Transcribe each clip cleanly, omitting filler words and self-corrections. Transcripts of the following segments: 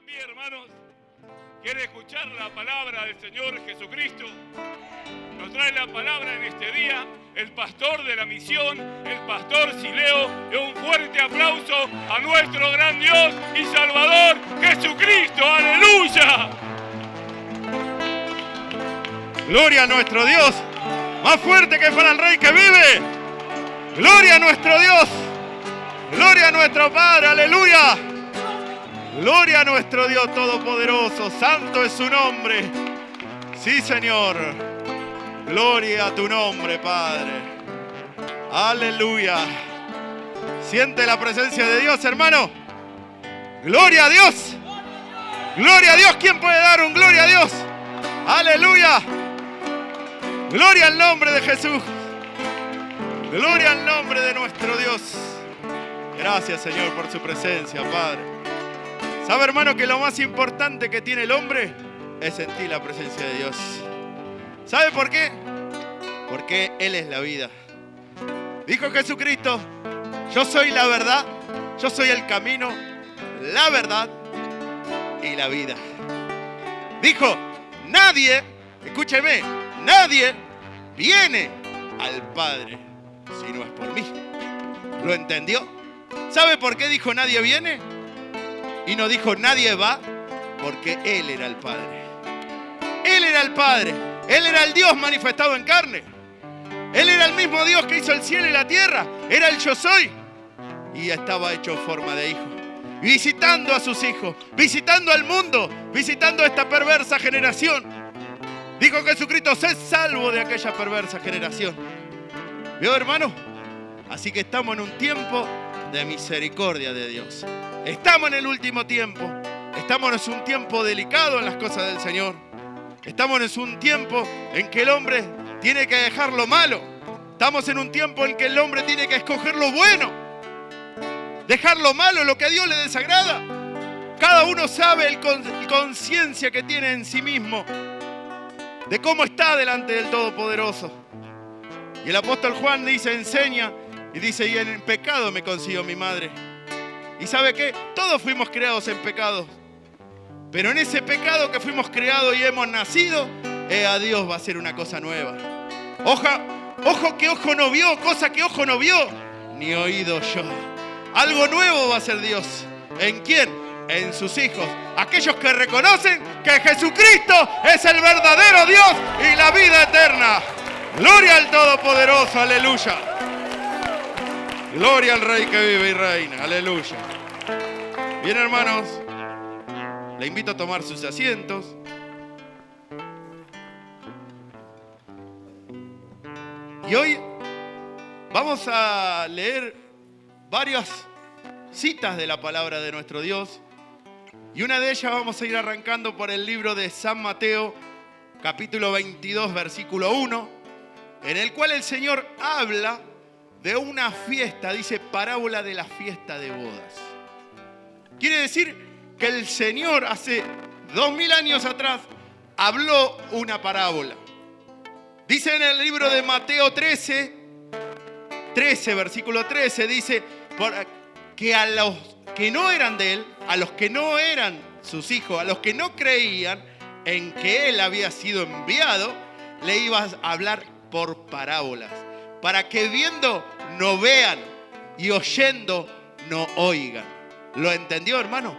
pie, hermanos. ¿Quiere escuchar la palabra del Señor Jesucristo? Nos trae la palabra en este día el pastor de la misión, el pastor Sileo. Y un fuerte aplauso a nuestro gran Dios y Salvador Jesucristo. ¡Aleluya! Gloria a nuestro Dios, más fuerte que para el Rey que vive. Gloria a nuestro Dios, gloria a nuestro Padre, aleluya. Gloria a nuestro Dios Todopoderoso, santo es su nombre. Sí, Señor, gloria a tu nombre, Padre. Aleluya. Siente la presencia de Dios, hermano. Gloria a Dios. Gloria a Dios. ¿Quién puede dar un gloria a Dios? Aleluya. Gloria al nombre de Jesús. Gloria al nombre de nuestro Dios. Gracias, Señor, por su presencia, Padre. ¿Sabe, hermano, que lo más importante que tiene el hombre es sentir la presencia de Dios? ¿Sabe por qué? Porque Él es la vida. Dijo Jesucristo: yo soy la verdad, yo soy el camino, la verdad y la vida. Dijo: nadie, escúcheme, nadie viene al Padre si no es por mí. ¿Lo entendió? ¿Sabe por qué dijo nadie viene? Y no dijo nadie va, porque Él era el Padre. Él era el Padre. Él era el Dios manifestado en carne. Él era el mismo Dios que hizo el cielo y la tierra. Era el yo soy. Y estaba hecho en forma de hijo. Visitando a sus hijos, visitando al mundo, visitando a esta perversa generación. Dijo Jesucristo: sed salvo de aquella perversa generación. ¿Vio, hermano? Así que estamos en un tiempo de misericordia de Dios. Estamos en el último tiempo. Estamos en un tiempo delicado en las cosas del Señor. Estamos en un tiempo en que el hombre tiene que dejar lo malo. Estamos en un tiempo en que el hombre tiene que escoger lo bueno. Dejar lo malo, lo que a Dios le desagrada. Cada uno sabe el conciencia que tiene en sí mismo de cómo está delante del Todopoderoso. Y el apóstol Juan dice, enseña, y dice: y en el pecado me concibió mi madre. ¿Y sabe qué? Todos fuimos creados en pecado. Pero en ese pecado que fuimos creados y hemos nacido, a Dios va a hacer una cosa nueva. Ojo que ojo no vio, cosa que ojo no vio, ni oído yo. Algo nuevo va a hacer Dios. ¿En quién? En sus hijos. Aquellos que reconocen que Jesucristo es el verdadero Dios y la vida eterna. Gloria al Todopoderoso, aleluya. Gloria al Rey que vive y reina, aleluya. Bien, hermanos, le invito a tomar sus asientos. Y hoy vamos a leer varias citas de la palabra de nuestro Dios. Y una de ellas vamos a ir arrancando por el libro de San Mateo, capítulo 22, versículo 1, en el cual el Señor habla de una fiesta, dice parábola de la fiesta de bodas. Quiere decir que el Señor hace 2000 años atrás habló una parábola. Dice en el libro de Mateo 13, versículo 13, dice que a los que no eran de Él, a los que no eran sus hijos, a los que no creían en que Él había sido enviado, le iba a hablar por parábolas, para que viendo no vean y oyendo no oigan. ¿Lo entendió, hermano?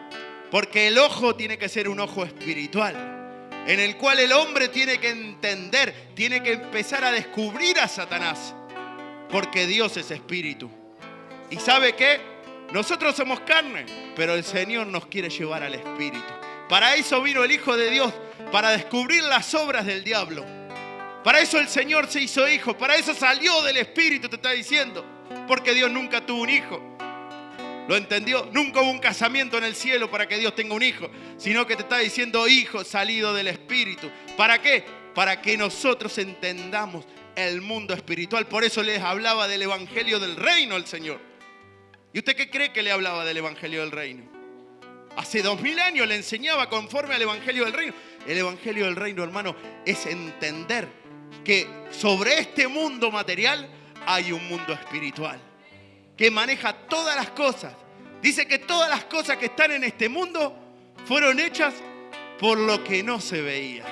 Porque el ojo tiene que ser un ojo espiritual, en el cual el hombre tiene que entender, tiene que empezar a descubrir a Satanás, porque Dios es espíritu. ¿Y sabe qué? Nosotros somos carne, pero el Señor nos quiere llevar al espíritu. Para eso vino el Hijo de Dios, para descubrir las obras del diablo. Para eso el Señor se hizo hijo, para eso salió del espíritu, te está diciendo. Porque Dios nunca tuvo un hijo. ¿Lo entendió? Nunca hubo un casamiento en el cielo para que Dios tenga un hijo, sino que te está diciendo hijo salido del espíritu. ¿Para qué? Para que nosotros entendamos el mundo espiritual. Por eso les hablaba del evangelio del reino el Señor. ¿Y usted qué cree que le hablaba del evangelio del reino? Hace 2000 años le enseñaba conforme al evangelio del reino. El evangelio del reino, hermano, es entender que sobre este mundo material hay un mundo espiritual que maneja todas las cosas. Dice que todas las cosas que están en este mundo fueron hechas por lo que no se veía.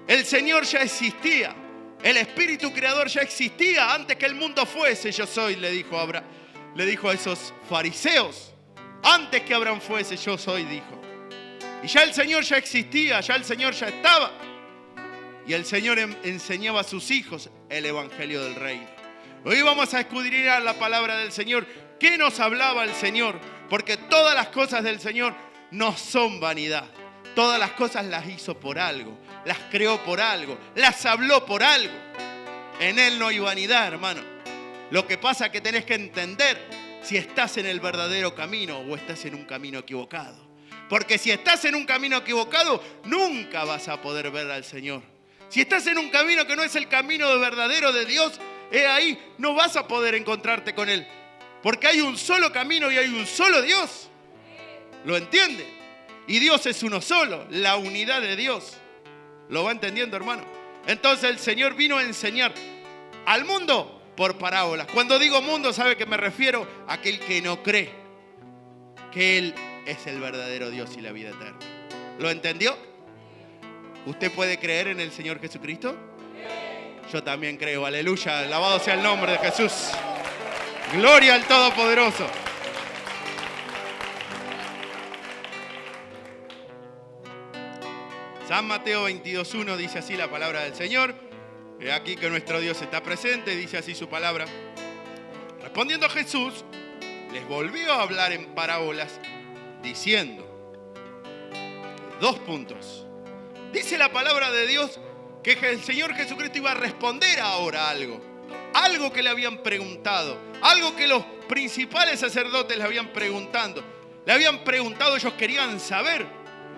El Señor ya existía. El Espíritu Creador ya existía antes que el mundo fuese. Yo soy, le dijo a esos fariseos. Antes que Abraham fuese, yo soy, dijo. Y ya el Señor ya existía, ya el Señor ya estaba. Y el Señor enseñaba a sus hijos el Evangelio del Reino. Hoy vamos a escudriñar la palabra del Señor. ¿Qué nos hablaba el Señor? Porque todas las cosas del Señor no son vanidad. Todas las cosas las hizo por algo. Las creó por algo. Las habló por algo. En Él no hay vanidad, hermano. Lo que pasa es que tenés que entender si estás en el verdadero camino o estás en un camino equivocado. Porque si estás en un camino equivocado, nunca vas a poder ver al Señor. Si estás en un camino que no es el camino verdadero de Dios, ahí no vas a poder encontrarte con Él. Porque hay un solo camino y hay un solo Dios. ¿Lo entiende? Y Dios es uno solo, la unidad de Dios. ¿Lo va entendiendo, hermano? Entonces el Señor vino a enseñar al mundo por parábolas. Cuando digo mundo, ¿sabe que me refiero? A aquel que no cree que Él es el verdadero Dios y la vida eterna. ¿Lo entendió? ¿Usted puede creer en el Señor Jesucristo? Yo también creo, aleluya, alabado sea el nombre de Jesús. Gloria al Todopoderoso. San Mateo 22:1 dice así la palabra del Señor. He aquí que nuestro Dios está presente, dice así su palabra. Respondiendo Jesús, les volvió a hablar en parábolas, diciendo, 2 puntos. Dice la palabra de Dios que el Señor Jesucristo iba a responder ahora algo que le habían preguntado, algo que los principales sacerdotes le habían preguntado, ellos querían saber,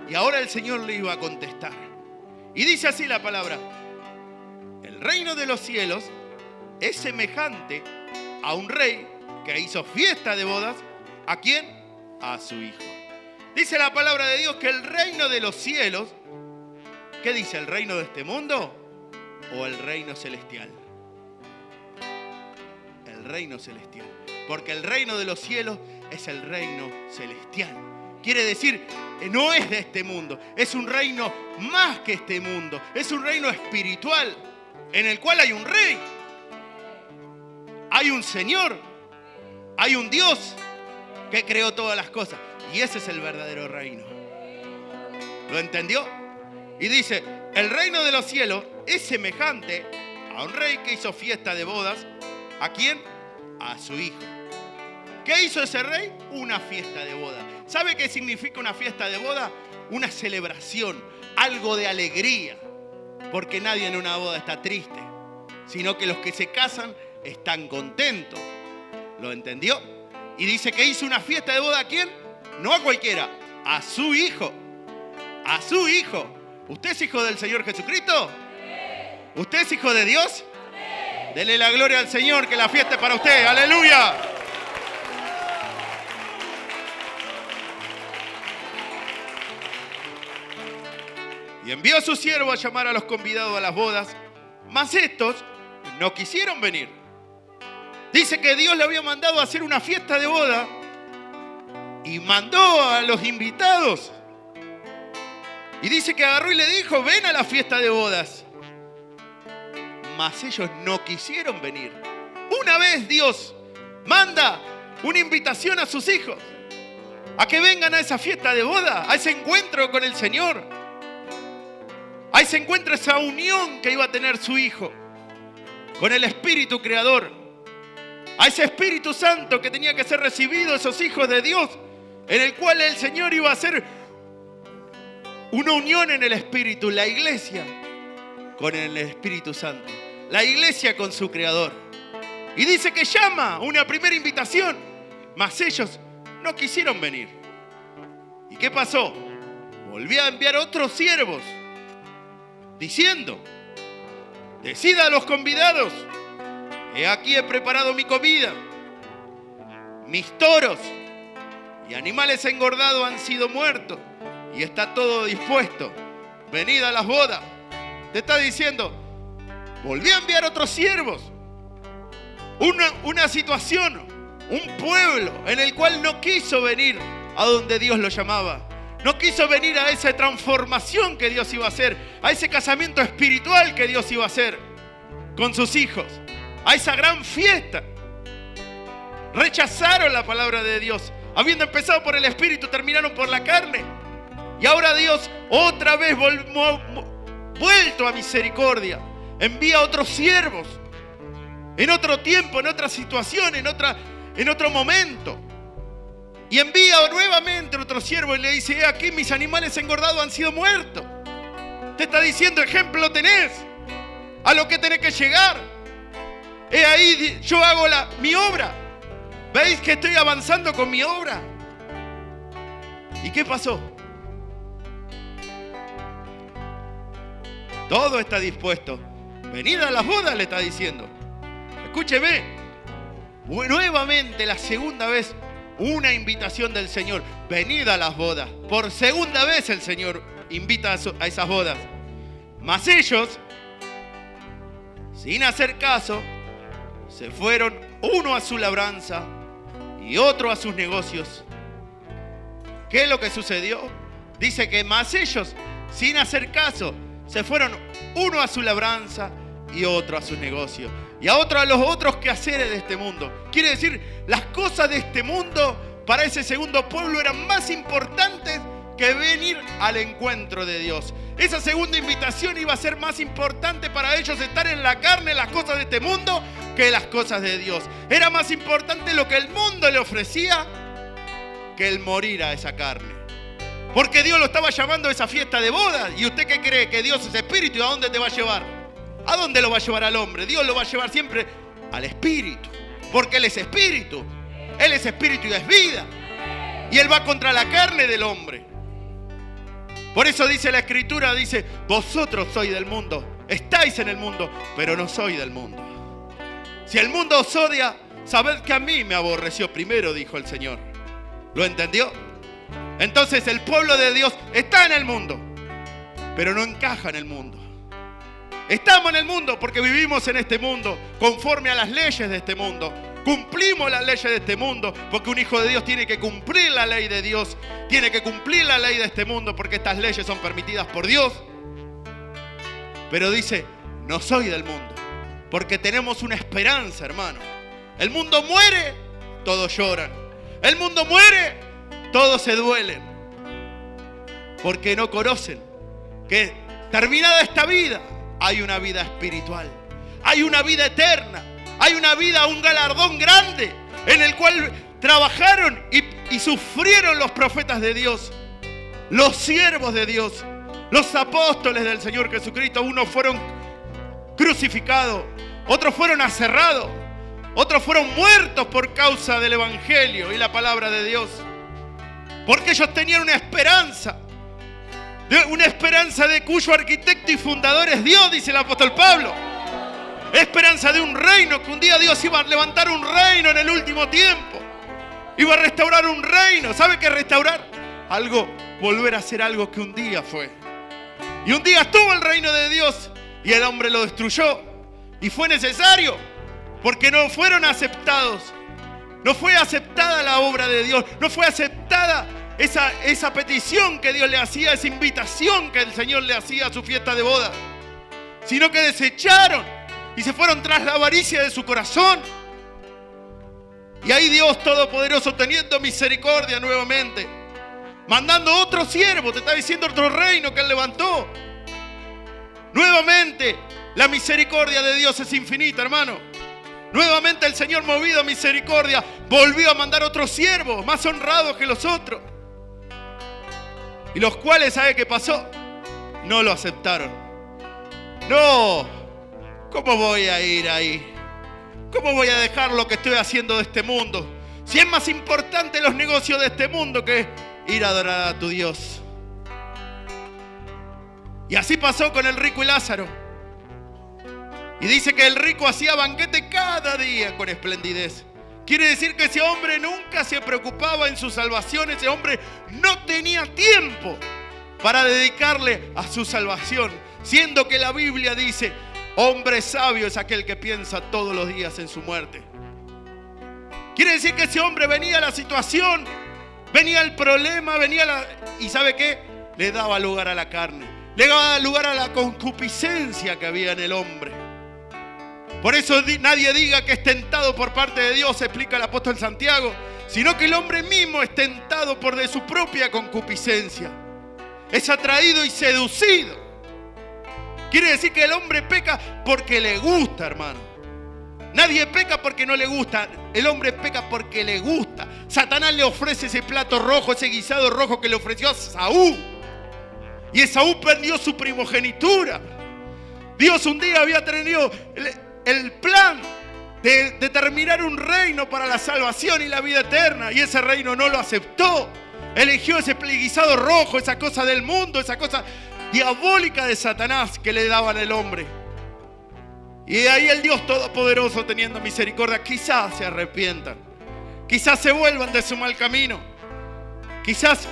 y ahora el Señor le iba a contestar. Y dice así la palabra: el reino de los cielos es semejante a un rey que hizo fiesta de bodas. ¿A quién? A su hijo. Dice la palabra de Dios que el reino de los cielos, ¿qué dice? ¿El reino de este mundo o el reino celestial? El reino celestial. Porque el reino de los cielos es el reino celestial. Quiere decir, no es de este mundo. Es un reino más que este mundo. Es un reino espiritual en el cual hay un rey. Hay un Señor. Hay un Dios que creó todas las cosas. Y ese es el verdadero reino. ¿Lo entendió? Y dice, el reino de los cielos es semejante a un rey que hizo fiesta de bodas. ¿A quién? A su hijo. ¿Qué hizo ese rey? Una fiesta de boda. ¿Sabe qué significa una fiesta de boda? Una celebración, algo de alegría. Porque nadie en una boda está triste, sino que los que se casan están contentos. ¿Lo entendió? Y dice que hizo una fiesta de boda. ¿A quién? No a cualquiera, a su hijo. A su hijo. ¿Usted es hijo del Señor Jesucristo? ¿Usted es hijo de Dios? Dele la gloria al Señor, que la fiesta es para usted. ¡Aleluya! Y envió a su siervo a llamar a los convidados a las bodas, mas estos no quisieron venir. Dice que Dios le había mandado a hacer una fiesta de boda y mandó a los invitados. Y dice que agarró y le dijo, ven a la fiesta de bodas. Mas ellos no quisieron venir. Una vez Dios manda una invitación a sus hijos a que vengan a esa fiesta de boda, a ese encuentro con el Señor. A ese encuentro, esa unión que iba a tener su hijo con el Espíritu Creador. A ese Espíritu Santo que tenía que ser recibido, esos hijos de Dios, en el cual el Señor iba a hacer una unión en el Espíritu, la iglesia con el Espíritu Santo, la iglesia con su Creador. Y dice que llama una primera invitación, mas ellos no quisieron venir. ¿Y qué pasó? Volvió a enviar otros siervos, diciendo, decida a los convidados, he aquí he preparado mi comida, mis toros y animales engordados han sido muertos y está todo dispuesto, venid a las bodas. Te está diciendo, volví a enviar otros siervos, una situación, un pueblo en el cual no quiso venir a donde Dios lo llamaba. No quiso venir a esa transformación que Dios iba a hacer, a ese casamiento espiritual que Dios iba a hacer con sus hijos, a esa gran fiesta. Rechazaron la palabra de Dios. Habiendo empezado por el Espíritu, terminaron por la carne. Y ahora Dios, otra vez vuelto a misericordia, envía a otros siervos, en otro tiempo, en otra situación, en otro momento. Y envía nuevamente a otro siervo y le dice: aquí mis animales engordados han sido muertos. Te está diciendo: ejemplo tenés, a lo que tenés que llegar. Ahí yo hago mi obra. ¿Veis que estoy avanzando con mi obra? ¿Y qué pasó? Todo está dispuesto. Venid a las bodas, le está diciendo. Escúcheme. Nuevamente, la segunda vez, una invitación del Señor. Venid a las bodas. Por segunda vez el Señor invita a esas bodas. Mas ellos, sin hacer caso, se fueron, uno a su labranza y otro a sus negocios. ¿Qué es lo que sucedió? Dice que más ellos, sin hacer caso, se fueron uno a su labranza y otro a sus negocios. Y a otro a los otros quehaceres de este mundo. Quiere decir, las cosas de este mundo para ese segundo pueblo eran más importantes que venir al encuentro de Dios. Esa segunda invitación iba a ser más importante para ellos estar en la carne, las cosas de este mundo, que las cosas de Dios. Era más importante lo que el mundo le ofrecía que el morir a esa carne. Porque Dios lo estaba llamando a esa fiesta de bodas. ¿Y usted qué cree? Que Dios es espíritu. ¿Y a dónde te va a llevar? ¿A dónde lo va a llevar al hombre? Dios lo va a llevar siempre al espíritu. Porque Él es espíritu. Él es espíritu y es vida. Y Él va contra la carne del hombre. Por eso dice la Escritura, dice: vosotros sois del mundo, estáis en el mundo, pero no sois del mundo. Si el mundo os odia, sabed que a mí me aborreció primero, dijo el Señor. ¿Lo entendió? Entonces el pueblo de Dios está en el mundo, pero no encaja en el mundo. Estamos en el mundo porque vivimos en este mundo conforme a las leyes de este mundo. Cumplimos las leyes de este mundo porque un hijo de Dios tiene que cumplir la ley de Dios. Tiene que cumplir la ley de este mundo porque estas leyes son permitidas por Dios. Pero dice: no soy del mundo, porque tenemos una esperanza, hermano. El mundo muere, todos lloran. El mundo muere, todos se duelen. Porque no conocen que terminada esta vida hay una vida espiritual. Hay una vida eterna. Hay una vida, un galardón grande en el cual trabajaron y sufrieron los profetas de Dios, los siervos de Dios, los apóstoles del Señor Jesucristo. Unos fueron crucificados, otros fueron aserrados, otros fueron muertos por causa del Evangelio y la palabra de Dios. Porque ellos tenían una esperanza de cuyo arquitecto y fundador es Dios, dice el apóstol Pablo. Esperanza de un reino, que un día Dios iba a levantar un reino en el último tiempo. Iba a restaurar un reino. ¿Sabe qué es restaurar? Algo, volver a ser algo que un día fue. Y un día estuvo el reino de Dios y el hombre lo destruyó. Y fue necesario, porque no fueron aceptados. No fue aceptada la obra de Dios. No fue aceptada esa petición que Dios le hacía, esa invitación que el Señor le hacía a su fiesta de boda. Sino que desecharon y se fueron tras la avaricia de su corazón. Y ahí Dios Todopoderoso, teniendo misericordia nuevamente, mandando otro siervo, te está diciendo otro reino que Él levantó. Nuevamente, la misericordia de Dios es infinita, hermano. Nuevamente el Señor, movido a misericordia, volvió a mandar otros siervos, más honrados que los otros. Y los cuales, ¿sabe qué pasó? No lo aceptaron. No. ¿Cómo voy a ir ahí? ¿Cómo voy a dejar lo que estoy haciendo de este mundo? Si es más importante los negocios de este mundo que ir a adorar a tu Dios. Y así pasó con el rico y Lázaro. Y dice que el rico hacía banquete cada día con esplendidez. Quiere decir que ese hombre nunca se preocupaba en su salvación. Ese hombre no tenía tiempo para dedicarle a su salvación. Siendo que la Biblia dice: hombre sabio es aquel que piensa todos los días en su muerte. Quiere decir que ese hombre venía a la situación, venía el problema, ¿y sabe qué? Le daba lugar a la carne. Le daba lugar a la concupiscencia que había en el hombre. Por eso nadie diga que es tentado por parte de Dios, explica el apóstol Santiago, sino que el hombre mismo es tentado por de su propia concupiscencia. Es atraído y seducido. Quiere decir que el hombre peca porque le gusta, hermano. Nadie peca porque no le gusta. El hombre peca porque le gusta. Satanás le ofrece ese plato rojo, ese guisado rojo que le ofreció a Saúl. Y Esaú perdió su primogenitura. Dios un día había tenido el plan de determinar un reino para la salvación y la vida eterna. Y ese reino no lo aceptó. Eligió ese guisado rojo, esa cosa del mundo, esa cosa diabólica de Satanás que le daban al hombre. Y ahí el Dios Todopoderoso, teniendo misericordia, quizás se arrepientan. Quizás se vuelvan de su mal camino. Quizás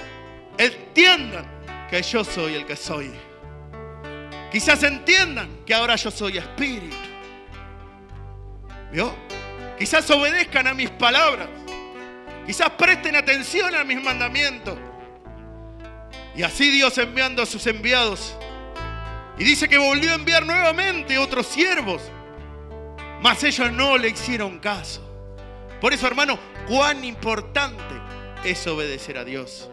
entiendan que yo soy el que soy. Quizás entiendan que ahora yo soy espíritu. ¿Vio? Quizás obedezcan a mis palabras. Quizás presten atención a mis mandamientos. Y así Dios enviando a sus enviados. Y dice que volvió a enviar nuevamente otros siervos. Mas ellos no le hicieron caso. Por eso, hermano, cuán importante es obedecer a Dios.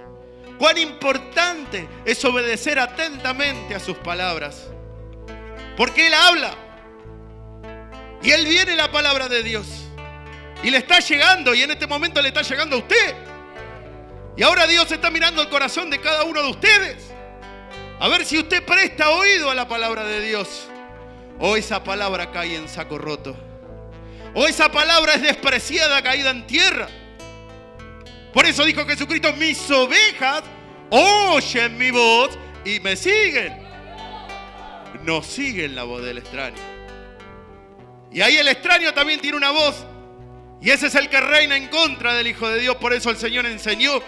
Cuán importante es obedecer atentamente a sus palabras. Porque Él habla. Y Él viene la palabra de Dios. Y le está llegando. Y en este momento le está llegando a usted. Y ahora Dios está mirando el corazón de cada uno de ustedes. A ver si usted presta oído a la palabra de Dios. O esa palabra cae en saco roto. O esa palabra es despreciada, caída en tierra. Por eso dijo Jesucristo: mis ovejas oyen mi voz y me siguen. No siguen la voz del extraño. Y ahí el extraño también tiene una voz. Y ese es el que reina en contra del Hijo de Dios. Por eso el Señor enseñó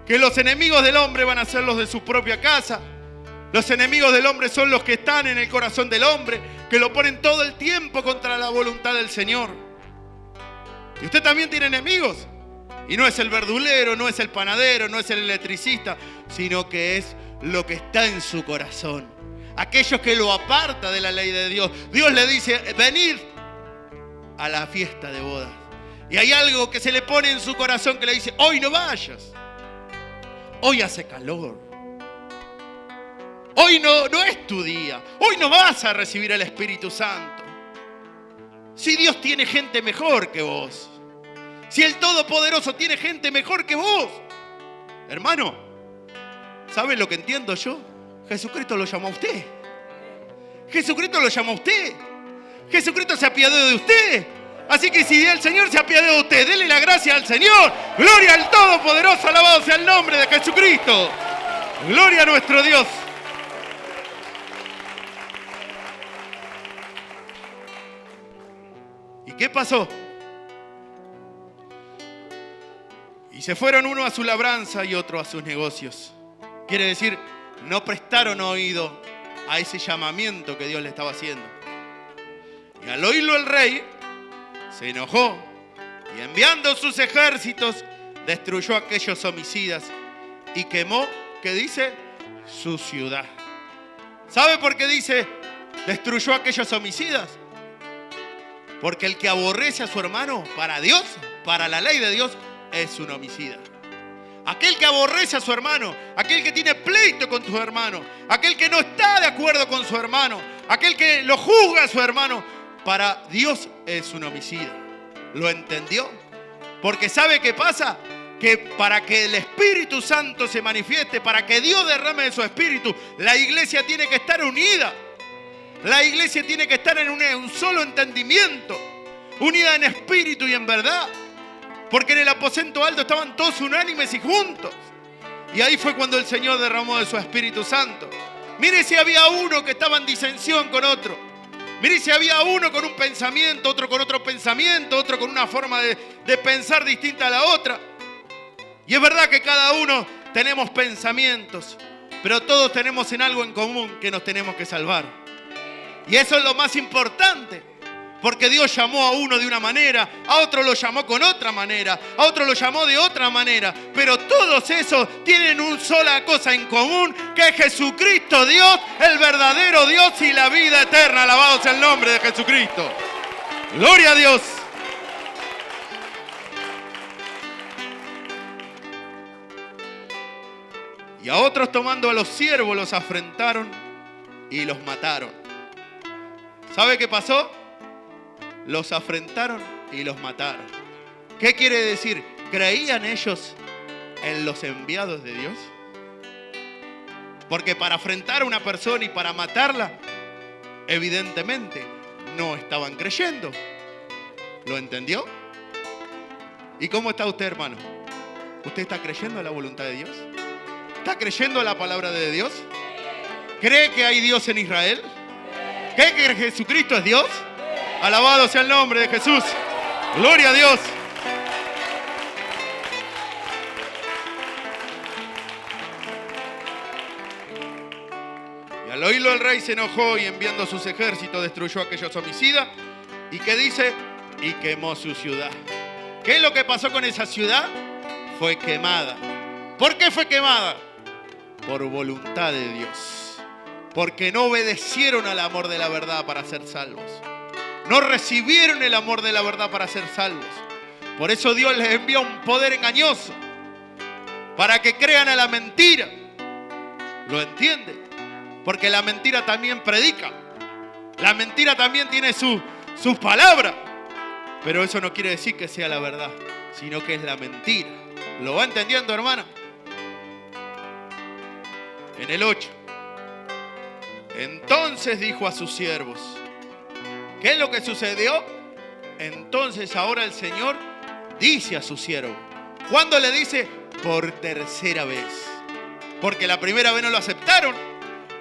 que los enemigos del hombre van a ser los de su propia casa. Los enemigos del hombre son los que están en el corazón del hombre, que lo ponen todo el tiempo contra la voluntad del Señor. Y usted también tiene enemigos. Y no es el verdulero, no es el panadero, no es el electricista, sino que es lo que está en su corazón. Aquellos que lo aparta de la ley de Dios. Dios le dice: venid a la fiesta de bodas. Y hay algo que se le pone en su corazón que le dice: hoy no vayas. Hoy hace calor. Hoy no es tu día. Hoy no vas a recibir el Espíritu Santo. Si Dios tiene gente mejor que vos. Si el Todopoderoso tiene gente mejor que vos. Hermano, ¿sabe lo que entiendo yo? Jesucristo lo llamó a usted. Jesucristo lo llamó a usted. Jesucristo se apiadó de usted. Así que si el Señor se apiadó de usted, dele la gracia al Señor. Gloria al Todopoderoso, alabado sea el nombre de Jesucristo. Gloria a nuestro Dios. ¿Y qué pasó? Y se fueron uno a su labranza y otro a sus negocios. Quiere decir, no prestaron oído a ese llamamiento que Dios le estaba haciendo. Y al oírlo el rey se enojó y enviando sus ejércitos destruyó a aquellos homicidas y quemó, ¿qué dice? Su ciudad. ¿Sabe por qué dice destruyó a aquellos homicidas? Porque el que aborrece a su hermano, para Dios, para la ley de Dios, es un homicida. Aquel que aborrece a su hermano, aquel que tiene pleito con su hermano, aquel que no está de acuerdo con su hermano, aquel que lo juzga a su hermano, para Dios es un homicida. ¿Lo entendió? Porque ¿sabe qué pasa? Que para que el Espíritu Santo se manifieste, para que Dios derrame de su Espíritu, la iglesia tiene que estar unida. La iglesia tiene que estar en un solo entendimiento, unida en espíritu y en verdad. Porque en el aposento alto estaban todos unánimes y juntos. Y ahí fue cuando el Señor derramó de su Espíritu Santo. Mire si había uno que estaba en disensión con otro. Mire si había uno con un pensamiento, otro con otro pensamiento, otro con una forma de pensar distinta a la otra. Y es verdad que cada uno tenemos pensamientos, pero todos tenemos en algo en común, que nos tenemos que salvar. Y eso es lo más importante. Porque Dios llamó a uno de una manera, a otro lo llamó con otra manera, a otro lo llamó de otra manera. Pero todos esos tienen una sola cosa en común, que es Jesucristo Dios, el verdadero Dios y la vida eterna. Alabado sea el nombre de Jesucristo. Gloria a Dios. Y a otros tomando a los siervos los afrentaron y los mataron. ¿Sabe qué pasó? Los afrentaron y los mataron. ¿Qué quiere decir? ¿Creían ellos en los enviados de Dios? Porque para afrentar a una persona y para matarla, evidentemente no estaban creyendo. ¿Lo entendió? ¿Y cómo está usted, hermano? ¿Usted está creyendo en la voluntad de Dios? ¿Está creyendo en la palabra de Dios? ¿Cree que hay Dios en Israel? ¿Cree que Jesucristo es Dios? Alabado sea el nombre de Jesús. Gloria a Dios. Y al oírlo el rey se enojó y enviando sus ejércitos destruyó a aquellos homicidas. ¿Y qué dice? Y quemó su ciudad. ¿Qué es lo que pasó con esa ciudad? Fue quemada. ¿Por qué fue quemada? Por voluntad de Dios. Porque no obedecieron al amor de la verdad para ser salvos. No recibieron el amor de la verdad para ser salvos. Por eso Dios les envía un poder engañoso, para que crean a la mentira. ¿Lo entiende? Porque la mentira también predica. La mentira también tiene sus palabras. Pero eso no quiere decir que sea la verdad, sino que es la mentira. ¿Lo va entendiendo, hermana? En el 8. Entonces dijo a sus siervos. ¿Qué es lo que sucedió? Entonces ahora el Señor dice a su siervo. ¿Cuándo le dice? Por tercera vez. Porque la primera vez no lo aceptaron.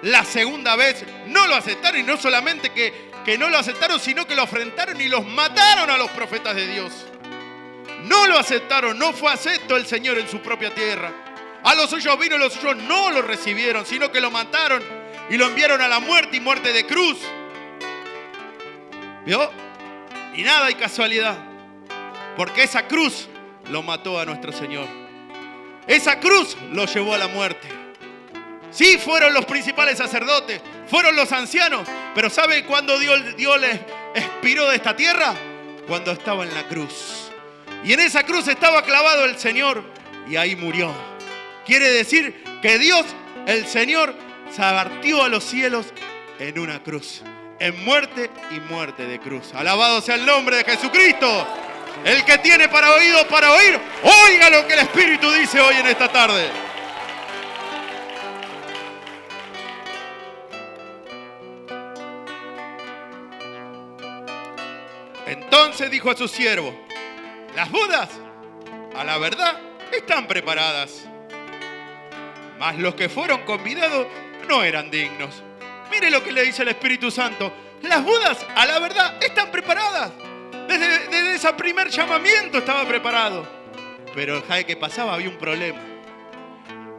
La segunda vez no lo aceptaron. Y no solamente que no lo aceptaron, sino que lo afrentaron y los mataron a los profetas de Dios. No lo aceptaron. No fue acepto el Señor en su propia tierra. A los suyos vino y los suyos no lo recibieron, sino que lo mataron y lo enviaron a la muerte y muerte de cruz. ¿Vio? Y nada hay casualidad, porque esa cruz lo mató a nuestro Señor. Esa cruz lo llevó a la muerte. Sí, fueron los principales sacerdotes, fueron los ancianos, pero ¿sabe cuándo Dios les expiró de esta tierra? Cuando estaba en la cruz. Y en esa cruz estaba clavado el Señor y ahí murió. Quiere decir que Dios, el Señor, se partió a los cielos en una cruz. En muerte y muerte de cruz. Alabado sea el nombre de Jesucristo. El que tiene para oído para oír, oiga lo que el Espíritu dice hoy en esta tarde. Entonces dijo a su siervo: las bodas, a la verdad, están preparadas, mas los que fueron convidados no eran dignos. Mire lo que le dice el Espíritu Santo. Las bodas, a la verdad, están preparadas. Desde ese primer llamamiento estaba preparado. Pero ¿sabe qué pasaba? Había un problema.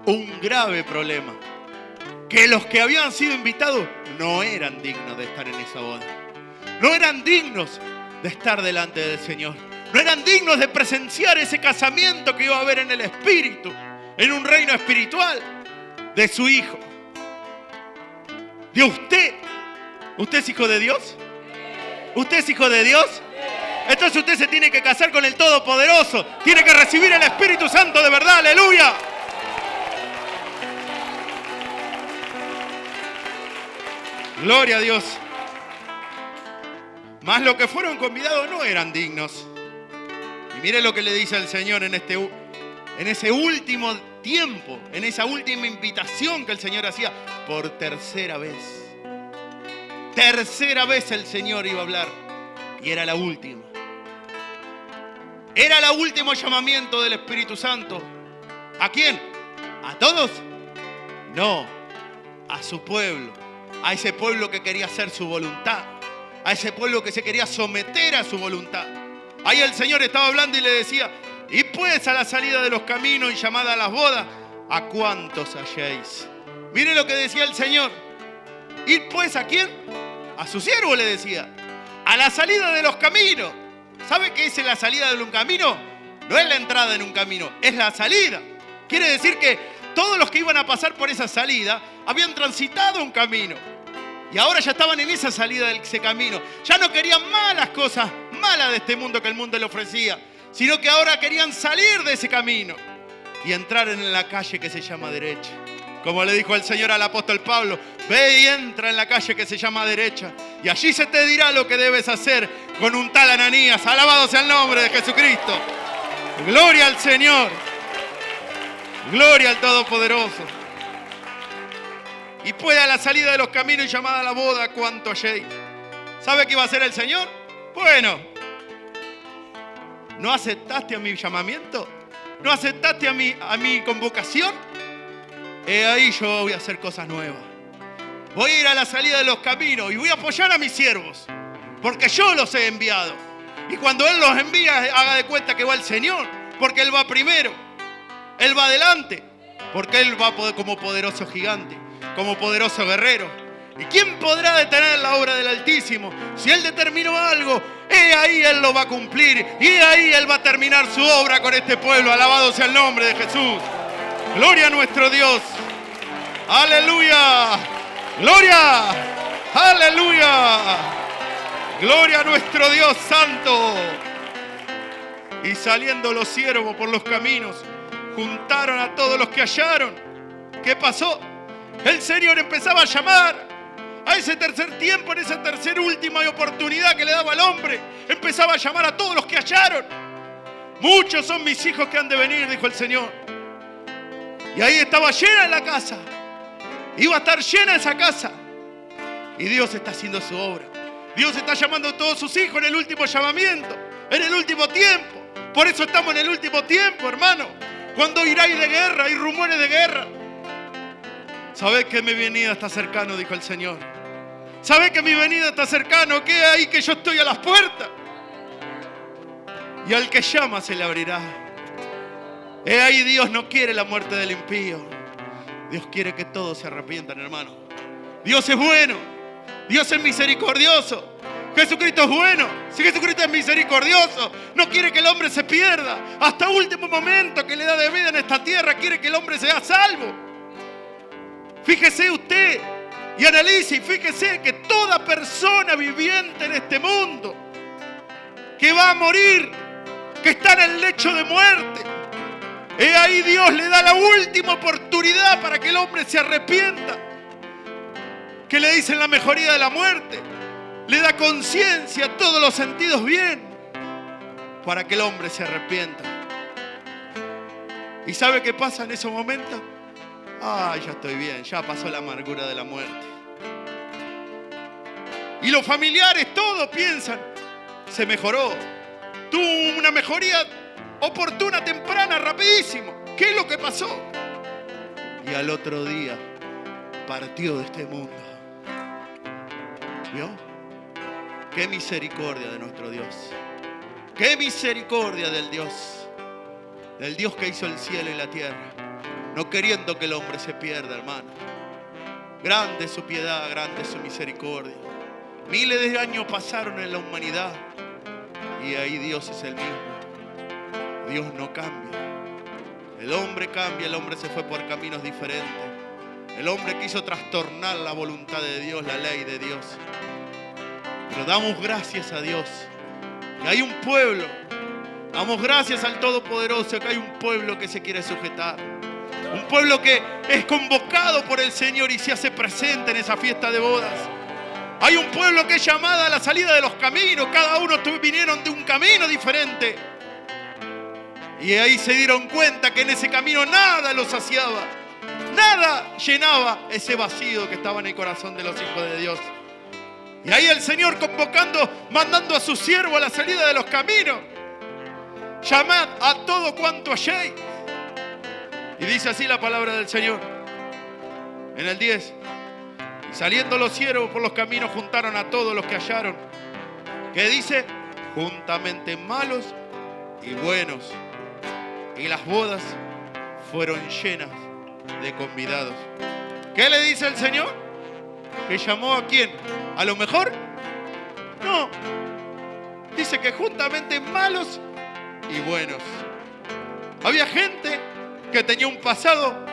Un grave problema. Que los que habían sido invitados no eran dignos de estar en esa boda. No eran dignos de estar delante del Señor. No eran dignos de presenciar ese casamiento que iba a haber en el Espíritu. En un reino espiritual de su Hijo. ¿De usted? ¿Usted es hijo de Dios? ¿Usted es hijo de Dios? Entonces usted se tiene que casar con el Todopoderoso. Tiene que recibir el Espíritu Santo de verdad. ¡Aleluya! Gloria a Dios. Mas los que fueron convidados no eran dignos. Y mire lo que le dice el Señor en ese último tiempo, en esa última invitación que el Señor hacía por tercera vez. Tercera vez el Señor iba a hablar y era la última. Era el último llamamiento del Espíritu Santo. ¿A quién? ¿A todos? No, a su pueblo. A ese pueblo que quería hacer su voluntad. A ese pueblo que se quería someter a su voluntad. Ahí el Señor estaba hablando y le decía: y pues a la salida de los caminos y llamada a las bodas, ¿a cuántos halléis? Mire lo que decía el Señor. ¿Y pues a quién? A su siervo le decía. a la salida de los caminos. ¿Sabe qué es la salida de un camino? No es la entrada en un camino, es la salida. Quiere decir que todos los que iban a pasar por esa salida habían transitado un camino. Y ahora ya estaban en esa salida de ese camino. Ya no querían más las cosas malas de este mundo que el mundo le ofrecía, sino que ahora querían salir de ese camino y entrar en la calle que se llama derecha. Como le dijo el Señor al apóstol Pablo, ve y entra en la calle que se llama derecha, y allí se te dirá lo que debes hacer con un tal Ananías. Alabado sea el nombre de Jesucristo. Gloria al Señor. Gloria al Todopoderoso. Y puede a la salida de los caminos y llamada a la boda cuanto halléis. ¿Sabe qué iba a hacer el Señor? Bueno, ¿no aceptaste a mi llamamiento? ¿No aceptaste a mi convocación? Ahí yo voy a hacer cosas nuevas. Voy a ir a la salida de los caminos y voy a apoyar a mis siervos, porque yo los he enviado. Y cuando Él los envía, haga de cuenta que va el Señor, porque Él va primero. Él va adelante, porque Él va como poderoso gigante, como poderoso guerrero. ¿Y quién podrá detener la obra del Altísimo? Si Él determinó algo, ahí Él lo va a cumplir. Y ahí Él va a terminar su obra con este pueblo. Alabado sea el nombre de Jesús. Gloria a nuestro Dios. Aleluya. Gloria. Aleluya. Gloria a nuestro Dios santo. Y saliendo los siervos por los caminos, juntaron a todos los que hallaron. ¿Qué pasó? El Señor empezaba a llamar a ese tercer tiempo, en esa tercera última oportunidad que le daba al hombre. Empezaba a llamar a todos los que hallaron. Muchos son mis hijos que han de venir, dijo el Señor. Y ahí estaba llena la casa. Iba a estar llena esa casa. Y Dios está haciendo su obra. Dios está llamando a todos sus hijos en el último llamamiento, en el último tiempo. Por eso estamos en el último tiempo, hermano. Cuando iráis de guerra, hay rumores de guerra. ¿Sabés que mi venida está cercano? Dijo el Señor. ¿Sabés que mi venida está cercano? ¿Qué hay? Que yo estoy a las puertas. Y al que llama se le abrirá. Ahí Dios no quiere la muerte del impío. Dios quiere que todos se arrepientan, hermano. Dios es bueno. Dios es misericordioso. Jesucristo es bueno. Si Jesucristo es misericordioso, no quiere que el hombre se pierda. Hasta último momento que le da de vida en esta tierra, quiere que el hombre sea salvo. Fíjese usted y analice, y fíjese que toda persona viviente en este mundo que va a morir, que está en el lecho de muerte, ahí Dios le da la última oportunidad para que el hombre se arrepienta. Que le dicen la mejoría de la muerte. Le da conciencia, todos los sentidos bien, para que el hombre se arrepienta. ¿Y sabe qué pasa en esos momentos? Ya estoy bien, ya pasó la amargura de la muerte. Y los familiares todos piensan, se mejoró. Tuvo una mejoría oportuna, temprana, rapidísimo. ¿Qué es lo que pasó? Y al otro día partió de este mundo. ¿Vio? Qué misericordia de nuestro Dios. Qué misericordia del Dios que hizo el cielo y la tierra, no queriendo que el hombre se pierda, hermano. Grande es su piedad, grande es su misericordia. Miles de años pasaron en la humanidad y ahí Dios es el mismo. Dios no cambia. El hombre cambia, el hombre se fue por caminos diferentes. El hombre quiso trastornar la voluntad de Dios, la ley de Dios. Pero damos gracias a Dios que hay un pueblo. Damos gracias al Todopoderoso que hay un pueblo que se quiere sujetar. Un pueblo que es convocado por el Señor y se hace presente en esa fiesta de bodas. Hay un pueblo que es llamado a la salida de los caminos. Cada uno vinieron de un camino diferente. Y ahí se dieron cuenta que en ese camino nada los saciaba. Nada llenaba ese vacío que estaba en el corazón de los hijos de Dios. Y ahí el Señor convocando, mandando a su siervo a la salida de los caminos. Llamad a todo cuanto halléis. Y dice así la palabra del Señor. En el 10. Y saliendo los siervos por los caminos juntaron a todos los que hallaron. Que dice, juntamente malos y buenos. Y las bodas fueron llenas de convidados. ¿Qué le dice el Señor? ¿Que llamó a quién? ¿A lo mejor? No. Dice que juntamente malos y buenos. Había gente que tenía un pasado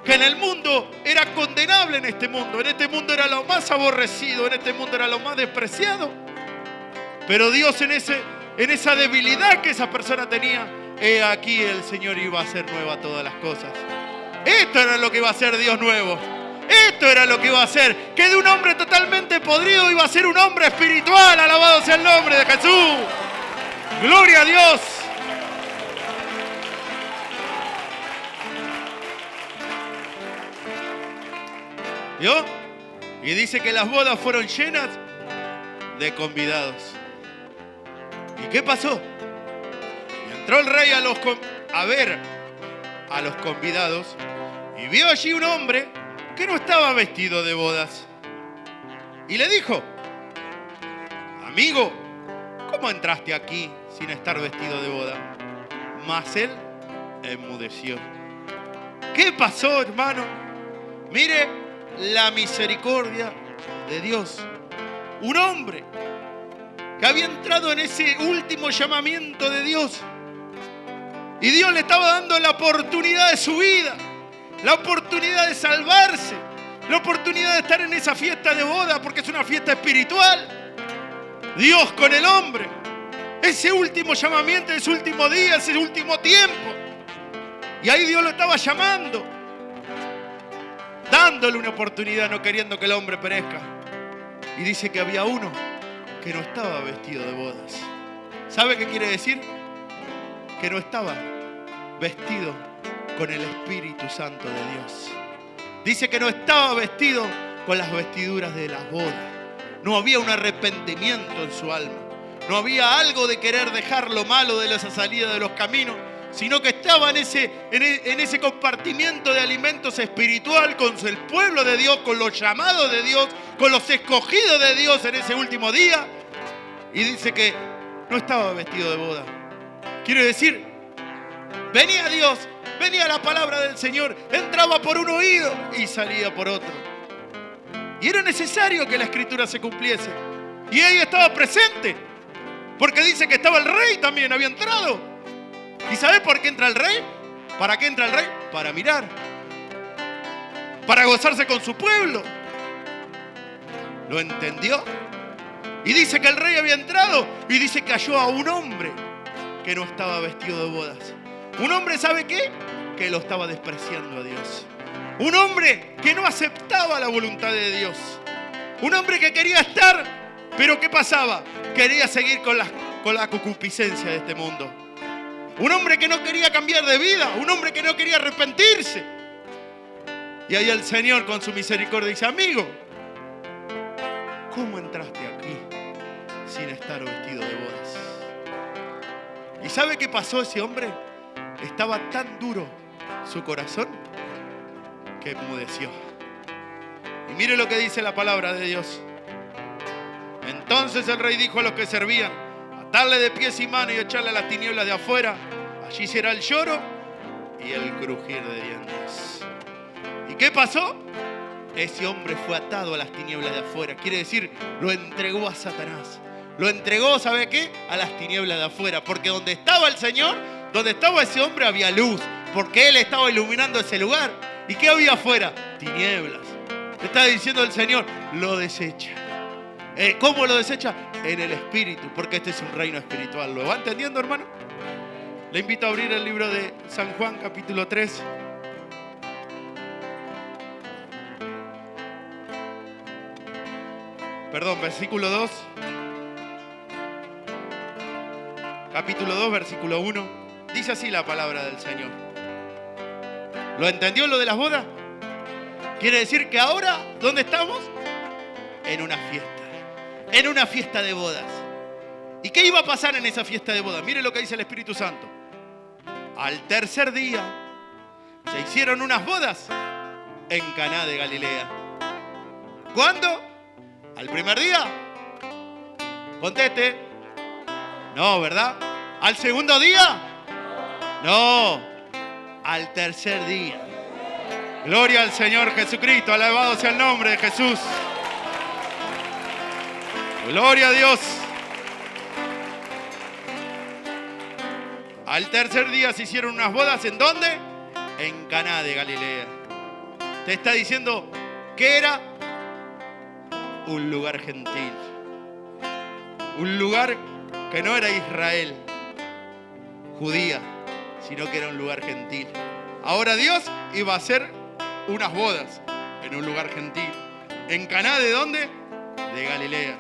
que en el mundo era condenable en este mundo. En este mundo era lo más aborrecido, en este mundo era lo más despreciado. Pero Dios en esa debilidad que esa persona tenía, aquí el Señor iba a hacer nueva todas las cosas. Esto era lo que iba a hacer Dios nuevo. Esto era lo que iba a hacer. Que de un hombre totalmente podrido iba a ser un hombre espiritual. Alabado sea el nombre de Jesús. Gloria a Dios. ¿Vio? Y dice que las bodas fueron llenas de convidados. ¿Y qué pasó? Y entró el rey a ver a los convidados y vio allí un hombre que no estaba vestido de bodas. Y le dijo: amigo, ¿cómo entraste aquí sin estar vestido de boda? Mas él enmudeció. ¿Qué pasó, hermano? Mire la misericordia de Dios. Un hombre que había entrado en ese último llamamiento de Dios. Y Dios le estaba dando la oportunidad de su vida, la oportunidad de salvarse, la oportunidad de estar en esa fiesta de boda, porque es una fiesta espiritual. Dios con el hombre. Ese último llamamiento, ese último día, ese último tiempo. Y ahí Dios lo estaba llamando, dándole una oportunidad, no queriendo que el hombre perezca. Y dice que había uno que no estaba vestido de bodas. ¿Sabe qué quiere decir? Que no estaba vestido con el Espíritu Santo de Dios. Dice que no estaba vestido con las vestiduras de las bodas. No había un arrepentimiento en su alma. No había algo de querer dejar lo malo de esa salida de los caminos, sino que estaba en ese compartimiento de alimentos espiritual con el pueblo de Dios, con los llamados de Dios, con los escogidos de Dios en ese último día. Y dice que no estaba vestido de boda. Quiere decir, venía Dios, venía la palabra del Señor, entraba por un oído y salía por otro. Y era necesario que la escritura se cumpliese. Y ahí estaba presente, porque dice que estaba el rey también, había entrado. ¿Y sabe por qué entra el rey? ¿Para qué entra el rey? Para mirar, para gozarse con su pueblo. ¿Lo entendió? Y dice que el rey había entrado y dice que halló a un hombre que no estaba vestido de bodas. Un hombre, ¿sabe qué? Que lo estaba despreciando a Dios. Un hombre que no aceptaba la voluntad de Dios. Un hombre que quería estar, pero ¿qué pasaba? Quería seguir con la concupiscencia de este mundo. Un hombre que no quería cambiar de vida. Un hombre que no quería arrepentirse. Y ahí el Señor con su misericordia dice: amigo, ¿cómo entraste aquí sin estar vestido de bodas? ¿Y sabe qué pasó ese hombre? Estaba tan duro su corazón que enmudeció. Y mire lo que dice la palabra de Dios. Entonces el rey dijo a los que servían: atarle de pies y manos y echarle a las tinieblas de afuera. Allí será el lloro y el crujir de dientes. ¿Y qué pasó? Ese hombre fue atado a las tinieblas de afuera. Quiere decir, lo entregó a Satanás. Lo entregó, ¿sabe qué? A las tinieblas de afuera. Porque donde estaba el Señor, donde estaba ese hombre, había luz. Porque Él estaba iluminando ese lugar. ¿Y qué había afuera? Tinieblas. Está diciendo el Señor, lo desecha. ¿Cómo lo desecha? En el Espíritu. Porque este es un reino espiritual. ¿Lo va entendiendo, hermano? Le invito a abrir el libro de San Juan, capítulo 3. Perdón, versículo 2. Capítulo 2, versículo 1. Dice así la palabra del Señor. ¿Lo entendió lo de las bodas? Quiere decir que ahora, ¿dónde estamos? En una fiesta. En una fiesta de bodas. ¿Y qué iba a pasar en esa fiesta de bodas? Mire lo que dice el Espíritu Santo. Al tercer día se hicieron unas bodas en Caná de Galilea. ¿Cuándo? ¿Al primer día? Conteste. No, ¿verdad? ¿Al segundo día? No. Al tercer día. Gloria al Señor Jesucristo. Alabado sea el nombre de Jesús. Gloria a Dios. Al tercer día se hicieron unas bodas. ¿En dónde? En Caná de Galilea. Te está diciendo que era un lugar gentil. Un lugar que no era Israel, judía, sino que era un lugar gentil. Ahora Dios iba a hacer unas bodas en un lugar gentil. ¿En Caná de dónde? De Galilea.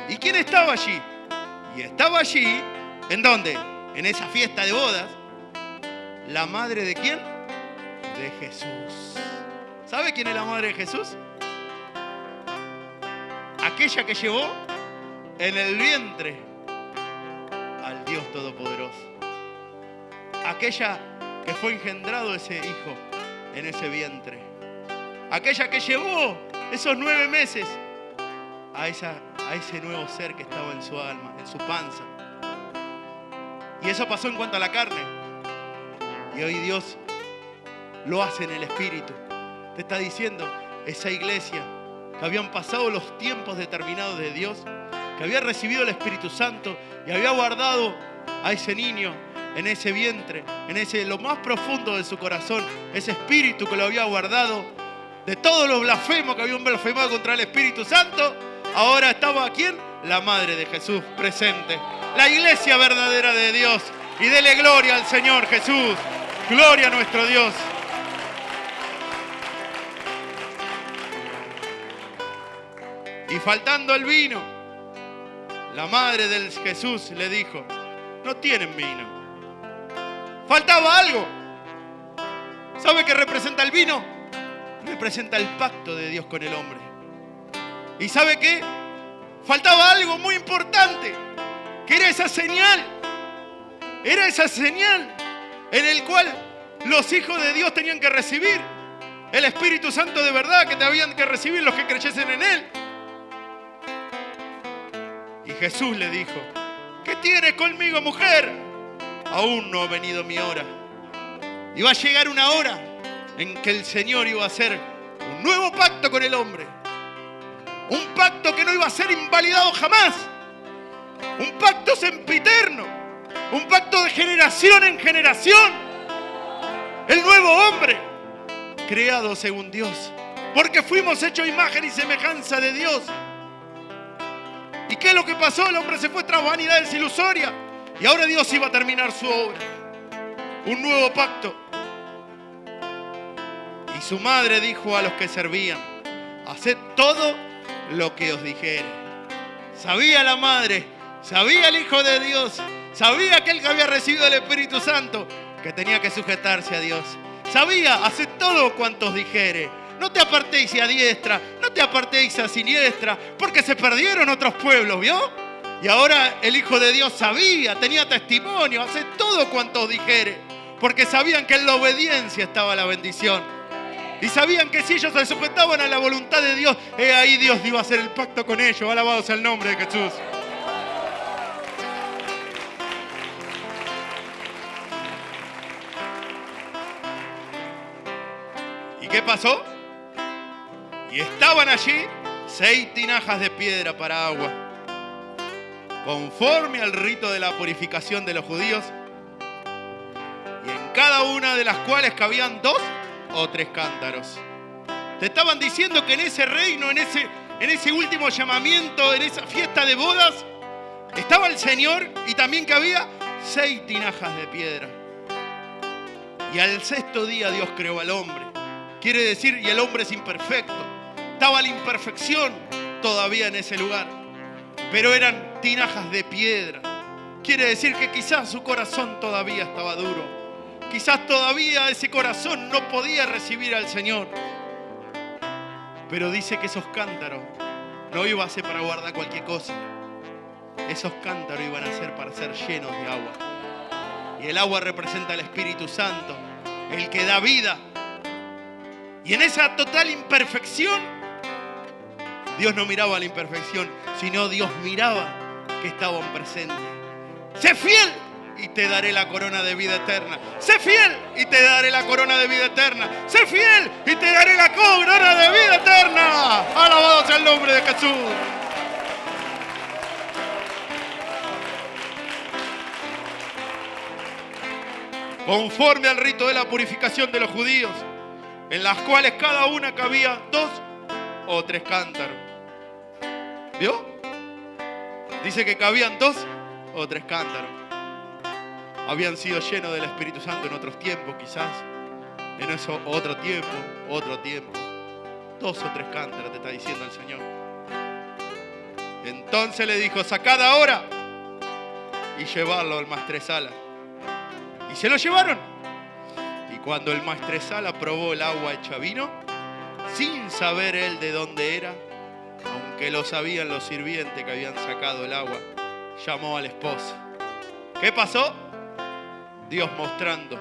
¿Y quién estaba allí? Y estaba allí, ¿en dónde? En esa fiesta de bodas, ¿la madre de quién? De Jesús. ¿Sabe quién es la madre de Jesús? Aquella que llevó en el vientre al Dios Todopoderoso. Aquella que fue engendrado ese hijo en ese vientre. Aquella que llevó esos 9 meses a ese nuevo ser que estaba en su alma, en su panza. Y eso pasó en cuanto a la carne. Y hoy Dios lo hace en el Espíritu. Te está diciendo, esa iglesia que habían pasado los tiempos determinados de Dios, que había recibido el Espíritu Santo y había guardado a ese niño en ese vientre, en lo más profundo de su corazón, ese espíritu que lo había guardado de todos los blasfemos que habían blasfemado contra el Espíritu Santo. Ahora estaba ¿quién? La madre de Jesús presente. La iglesia verdadera de Dios. Y dele gloria al Señor Jesús. Gloria a nuestro Dios. Y faltando el vino, la madre de Jesús le dijo, no tienen vino. Faltaba algo. ¿Sabe qué representa el vino? Representa el pacto de Dios con el hombre. ¿Y sabe qué? Faltaba algo muy importante, que era esa señal. Era esa señal en el cual los hijos de Dios tenían que recibir el Espíritu Santo de verdad, que tenían que recibir los que creyesen en Él. Y Jesús le dijo, ¿qué tienes conmigo, mujer? Aún no ha venido mi hora. Y va a llegar una hora en que el Señor iba a hacer un nuevo pacto con el hombre. Un pacto que no iba a ser invalidado jamás. Un pacto sempiterno. Un pacto de generación en generación. El nuevo hombre, creado según Dios. Porque fuimos hechos imagen y semejanza de Dios. ¿Y qué es lo que pasó? El hombre se fue tras vanidades ilusorias. Y ahora Dios iba a terminar su obra. Un nuevo pacto. Y su madre dijo a los que servían, haced todo lo que os dijere. Sabía la madre, sabía el Hijo de Dios, sabía aquel que había recibido el Espíritu Santo, que tenía que sujetarse a Dios. Sabía, haced todo cuanto os dijere. No te apartéis a diestra, no te apartéis a siniestra, porque se perdieron otros pueblos, ¿vio? Y ahora el Hijo de Dios sabía, tenía testimonio, haced todo cuanto os dijere, porque sabían que en la obediencia estaba la bendición. Y sabían que si ellos se sujetaban a la voluntad de Dios, ahí Dios iba a hacer el pacto con ellos. Alabado sea el nombre de Jesús. ¿Y qué pasó? Y estaban allí 6 tinajas de piedra para agua, conforme al rito de la purificación de los judíos, y en cada una de las cuales cabían 2 o 3 cántaros. Te estaban diciendo que en ese reino, en ese último llamamiento, en esa fiesta de bodas, estaba el Señor y también que había 6 tinajas de piedra. Y al 6º día Dios creó al hombre. Quiere decir, y el hombre es imperfecto. Estaba la imperfección todavía en ese lugar, pero eran tinajas de piedra. Quiere decir que quizás su corazón todavía estaba duro. Quizás todavía ese corazón no podía recibir al Señor. Pero dice que esos cántaros no iban a ser para guardar cualquier cosa. Esos cántaros iban a ser para ser llenos de agua. Y el agua representa al Espíritu Santo, el que da vida. Y en esa total imperfección, Dios no miraba la imperfección, sino Dios miraba que estaban presentes. Sé fiel y te daré la corona de vida eterna. Sé fiel y te daré la corona de vida eterna. Sé fiel y te daré la corona de vida eterna. Alabado sea el nombre de Jesús. conforme al rito de la purificación de los judíos, en las cuales cada una cabía 2 o 3 cántaros. ¿Vio? Dice que cabían 2 o 3 cántaros. Habían sido llenos del Espíritu Santo en otros tiempos, quizás. En eso otro tiempo. 2 o 3 cántaros te está diciendo el Señor. Entonces le dijo: sacad ahora y llevarlo al maestresala. Y se lo llevaron. Y cuando el maestresala probó el agua hecha vino, sin saber él de dónde era, aunque lo sabían los sirvientes que habían sacado el agua, llamó al esposo. ¿Qué pasó? Dios mostrando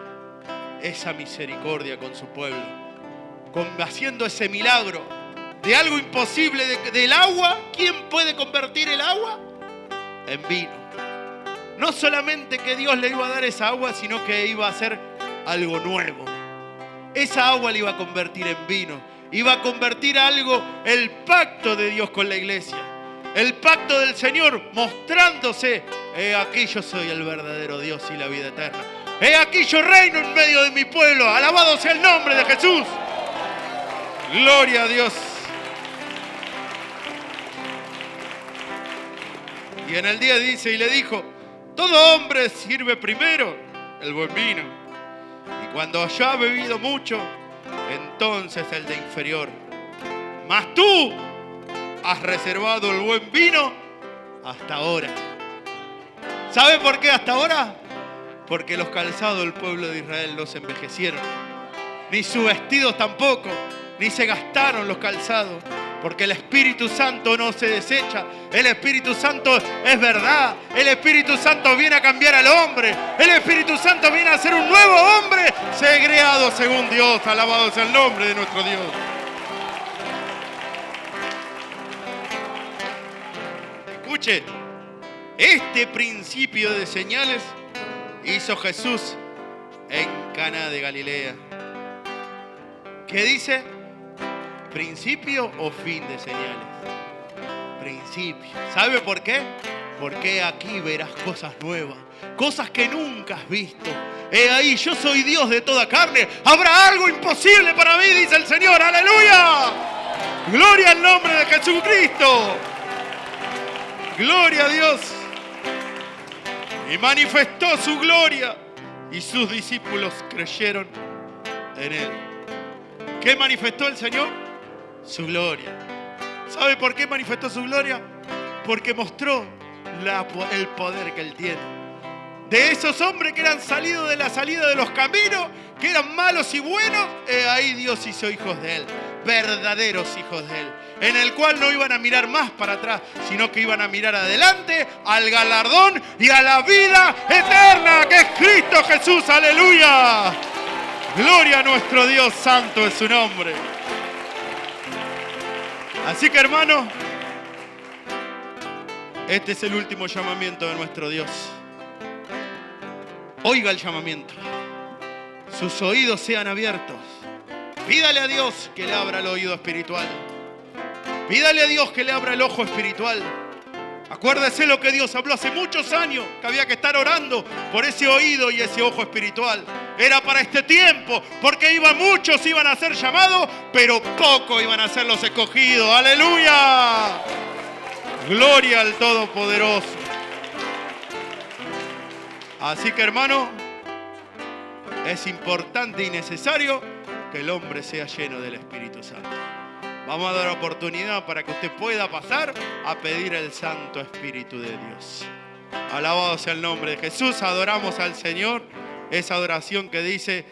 esa misericordia con su pueblo, haciendo ese milagro de algo imposible del agua. ¿Quién puede convertir el agua en vino? No solamente que Dios le iba a dar esa agua, sino que iba a hacer algo nuevo. Esa agua le iba a convertir en vino. Iba a convertir algo, el pacto de Dios con la iglesia. El pacto del Señor mostrándose: he aquí yo soy el verdadero Dios y la vida eterna. He aquí yo reino en medio de mi pueblo. Alabado sea el nombre de Jesús. Gloria a Dios. Y en el día dice, y le dijo: todo hombre sirve primero el buen vino, y cuando ya ha bebido mucho, entonces el de inferior. Mas tú has reservado el buen vino hasta ahora. ¿Sabe por qué hasta ahora? Porque los calzados del pueblo de Israel no se envejecieron, ni sus vestidos tampoco, ni se gastaron los calzados. Porque el Espíritu Santo no se desecha. El Espíritu Santo es verdad. El Espíritu Santo viene a cambiar al hombre. El Espíritu Santo viene a ser un nuevo hombre creado según Dios. Alabado sea el nombre de nuestro Dios. Escuche, este principio de señales hizo Jesús en Caná de Galilea. ¿Qué dice? ¿Principio o fin de señales? Principio. ¿Sabe por qué? Porque aquí verás cosas nuevas, cosas que nunca has visto. He ahí, yo soy Dios de toda carne. Habrá algo imposible para mí, dice el Señor. ¡Aleluya! Gloria al nombre de Jesucristo. Gloria a Dios. Y manifestó su gloria, y sus discípulos creyeron en él. ¿Qué manifestó el Señor? Su gloria. ¿Sabe por qué manifestó su gloria? Porque mostró el poder que él tiene. De esos hombres que eran salidos de la salida de los caminos, que eran malos y buenos, ahí Dios hizo hijos de él, verdaderos hijos de él, en el cual no iban a mirar más para atrás, sino que iban a mirar adelante al galardón y a la vida eterna, que es Cristo Jesús. ¡Aleluya! Gloria a nuestro Dios, santo es su nombre. Así que, hermano, este es el último llamamiento de nuestro Dios. Oiga el llamamiento. Sus oídos sean abiertos. Pídale a Dios que le abra el oído espiritual. Pídale a Dios que le abra el ojo espiritual. Acuérdese lo que Dios habló hace muchos años, que había que estar orando por ese oído y ese ojo espiritual. Era para este tiempo, porque muchos iban a ser llamados, pero pocos iban a ser los escogidos. ¡Aleluya! Gloria al Todopoderoso. Así que, hermano, es importante y necesario que el hombre sea lleno del Espíritu Santo. Vamos a dar oportunidad para que usted pueda pasar a pedir el Santo Espíritu de Dios. Alabado sea el nombre de Jesús. Adoramos al Señor. Esa adoración que dice: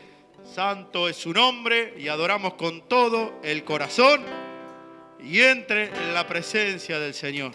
santo es su nombre, y adoramos con todo el corazón y entre en la presencia del Señor.